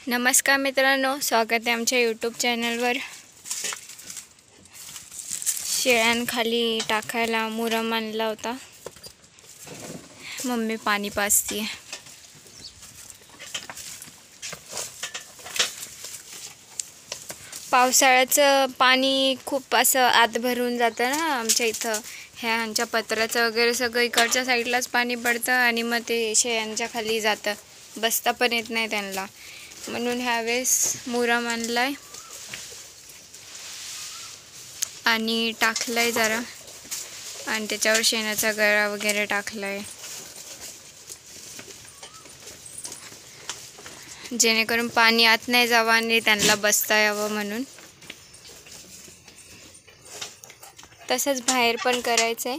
नमस्कार मित्रांनो, स्वागत आहे आमच्या यूट्यूब चॅनलवर। शेळ्यांखाली टाकायला मुरम आणला होता, मम्मी पाणी पाजते। पावसाळ्याचं पाणी खूप असं आत भरून जातं ना आमच्या इथं। ह्यांच्या पत्राचं वगैरे सगळं इकडच्या साईडलाच पाणी पडतं आणि मग ते शेळ्यांच्या खाली जातं, बसता पण येत नाही त्यांना। म्हणून ह्यावेळेस मुरम आणलाय आणि टाकलाय जरा, आणि त्याच्यावर शेणाचा गळा वगैरे टाकलाय, जेणेकरून पाणी आत नाही जावं आणि त्यांना बसता यावं म्हणून। तसंच बाहेर पण करायचंय।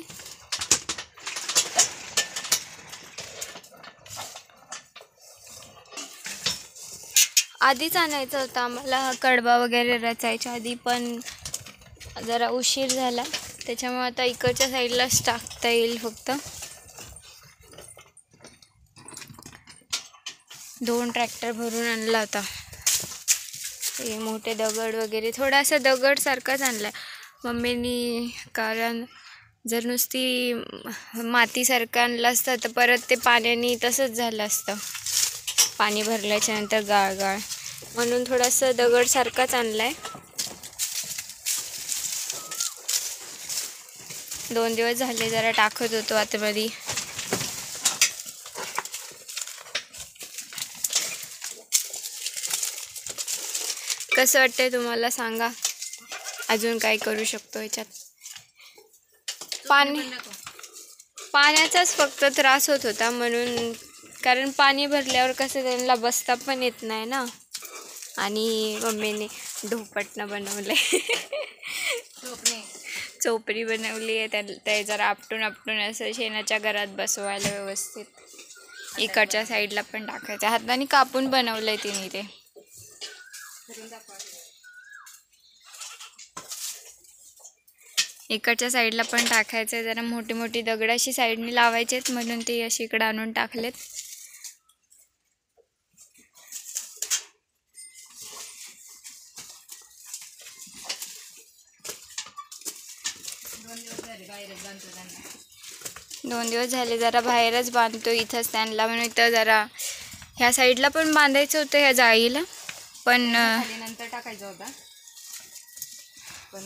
आधीच आणायचं होतं आम्हाला, कडबा वगैरे रचायच्या आधी, पण जरा उशीर झाला, त्याच्यामुळे आता इकडच्या साईडलाच टाकता येईल फक्त। 2 ट्रॅक्टर भरून आणला होता। हे मोठे दगड वगैरे, थोडासा दगड सारखाच आणला मम्मीनी, कारण जर नुसती मातीसारखं आणलं असतं तर परत ते पाण्याने तसंच झालं असतं, पाणी भरल्याच्या नंतर गाळ, म्हणून थोडासा दगड सारखाच आणलाय। 2 दिवस झाले जरा टाकत होतो आतमध्ये। कसं वाटतंय तुम्हाला सांगा, अजून काय करू शकतो ह्याच्यात? पाण्याचाच फक्त त्रास होत होता, म्हणून, कारण पाणी भरल्यावर कसं त्यांना बसता पण येत नाही ना। आणि मम्मीने ढोपटणं बनवले, चोपडी बनवली आहे, ते जरा आपटून असं शेणाच्या घरात बसवायला व्यवस्थित। इकडच्या साईडला पण टाकायचं, हाताने कापून बनवलंय तिने ते। इकडच्या साईडला पण टाकायचं, जरा मोठी मोठी दगड अशी साईडने लावायचेत, म्हणून ते अशी इकडे आणून टाकलेत। दोन दिवस झाले जरा बाहेरच बांधतो, इथंच त्यांना, म्हणून इथं जरा ह्या साईडला पण बांधायचं होतं ह्या जाळीला, पण नंतर टाकायचं होता, पण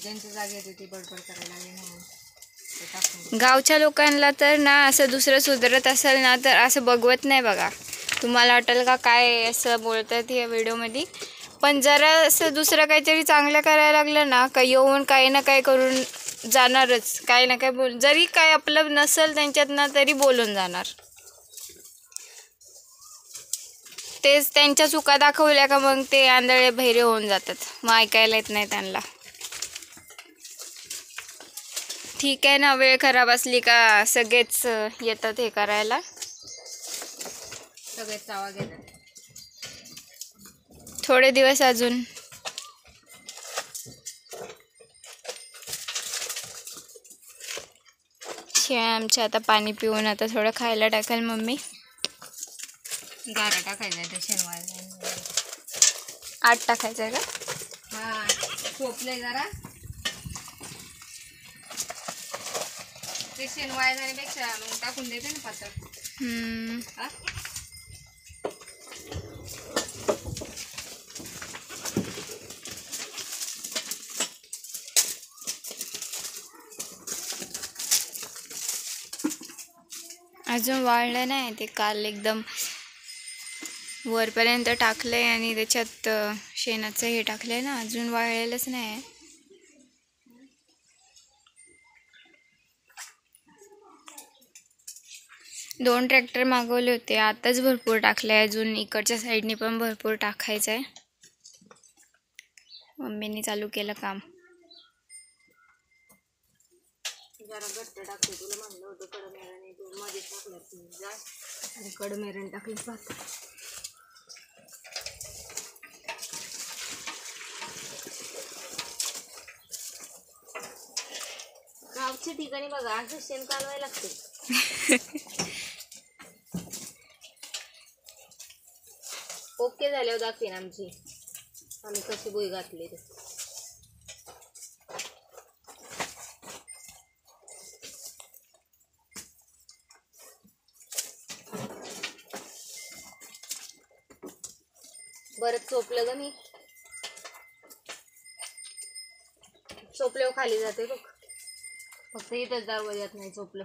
ज्यांच्या जागेत होती बडबड करायला लागली म्हणून। गावच्या लोकांना तर ना असं दुसरं सुधारत असेल ना तर असं बघवत नाही बघा, तुम्हाला वाटेल का काय असं बोलतात या व्हिडिओमध्ये, पण जरा असं दुसरं काहीतरी चांगलं करायला लागलं ना का येऊन काही ना काही करून जाणारच, काही ना काही बोल, जरी काय आपलं नसेल त्यांच्यात ना तरी बोलून जाणार। तेच त्यांच्या चुका दाखवल्या का मग ते आंधळे बहिरे होऊन जातात, मग ऐकायला येत नाही त्यांना। ठीक आहे ना, वेळ खराब असली का सगळेच येतात हे करायला, सगळेच चावा घेतात। थोडे दिवस अजून। शेळ्या आमच्या आता पाणी पिऊन आता थोडं खायला टाकाल मम्मी। गारा टाकायचा आहे, ते शेणवाळ 8 टाकायचं आहे का? हा, सोपले जरा, ते शेणवाळ जाण्यापेक्षा मग टाकून देते ना पातळ। अजून वाळलं नाही ते, काल एकदम वरपर्यंत टाकलंय आणि त्याच्यात शेणाचं हे टाकलंय ना, अजून वाळलेलंच नाही। 2 ट्रॅक्टर मागवले होते, आताच भरपूर टाकलंय, अजून इकडच्या साईडने पण भरपूर टाकायचं आहे। मम्मीने चालू केलं काम। जरा घट्ट टाकते, तुला म्हणलं होतं कडमेराने, तू मध्ये टाकलं आणि कडमेरण टाकली पाहत। गावच्या ठिकाणी बघा असं शेण कालवायला लागते। ओके झाल्यावर दाखवेन आमची आम्ही कशी भुई घातली ते. बरंच चोपलं ग मी. चोपल्यावर खाली जाते बघ. फक्त इथंच दरवाज्यात नाही चोपलं.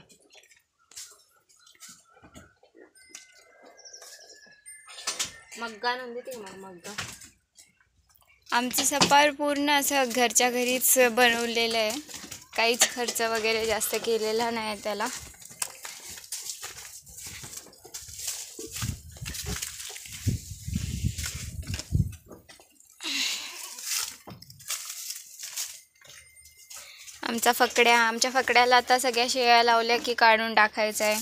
मग्गा नंदी ते मग्गा. आमचं सफार पूर्ण असं घरच्या घरीच बनवलेलं आहे. काहीच खर्च वगैरे जास्त केलेला नाही त्याला. आमच्या फकड्याला आता सगळ्या शेळ्या लावल्या की काढून टाकायचं आहे.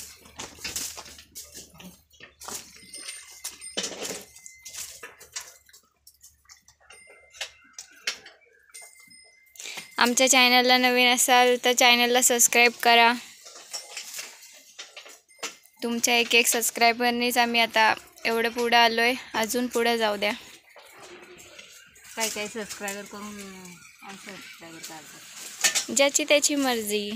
आमच्या चॅनलला नवीन असाल तर चॅनलला सबस्क्राईब करा. तुमच्या एक सबस्क्रायबरनीच आम्ही आता एवढं पुढं आलो आहे. अजून पुढं जाऊ द्या. काय सबस्क्रायबर करून अनसबस्क्रायबर करतात. ज्याची त्याची मर्जी.